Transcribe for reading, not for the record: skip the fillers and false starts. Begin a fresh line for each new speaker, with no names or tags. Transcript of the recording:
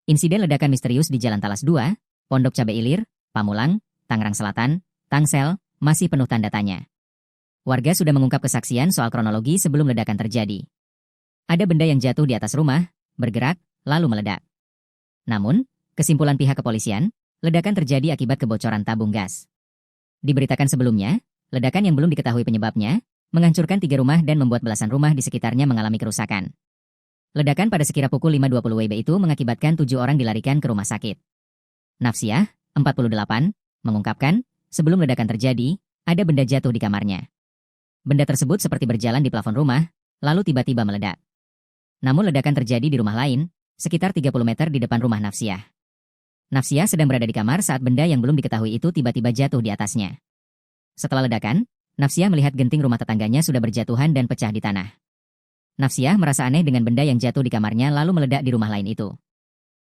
Insiden ledakan misterius di Jalan Talas 2, Pondok Cabe Ilir, Pamulang, Tangerang Selatan, Tangsel, masih penuh tanda tanya. Warga sudah mengungkap kesaksian soal kronologi sebelum ledakan terjadi. Ada benda yang jatuh di atas rumah, bergerak, lalu meledak. Namun, kesimpulan pihak kepolisian, ledakan terjadi akibat kebocoran tabung gas. Diberitakan sebelumnya, ledakan yang belum diketahui penyebabnya, menghancurkan 3 rumah dan membuat belasan rumah di sekitarnya mengalami kerusakan. Ledakan pada sekira pukul 5.20 WIB itu mengakibatkan 7 orang dilarikan ke rumah sakit. Nafsiah, 48, mengungkapkan, sebelum ledakan terjadi, ada benda jatuh di kamarnya. Benda tersebut seperti berjalan di plafon rumah, lalu tiba-tiba meledak. Namun ledakan terjadi di rumah lain, sekitar 30 meter di depan rumah Nafsiah. Nafsiah sedang berada di kamar saat benda yang belum diketahui itu tiba-tiba jatuh di atasnya. Setelah ledakan, Nafsiah melihat genting rumah tetangganya sudah berjatuhan dan pecah di tanah. Nafsiah merasa aneh dengan benda yang jatuh di kamarnya lalu meledak di rumah lain itu.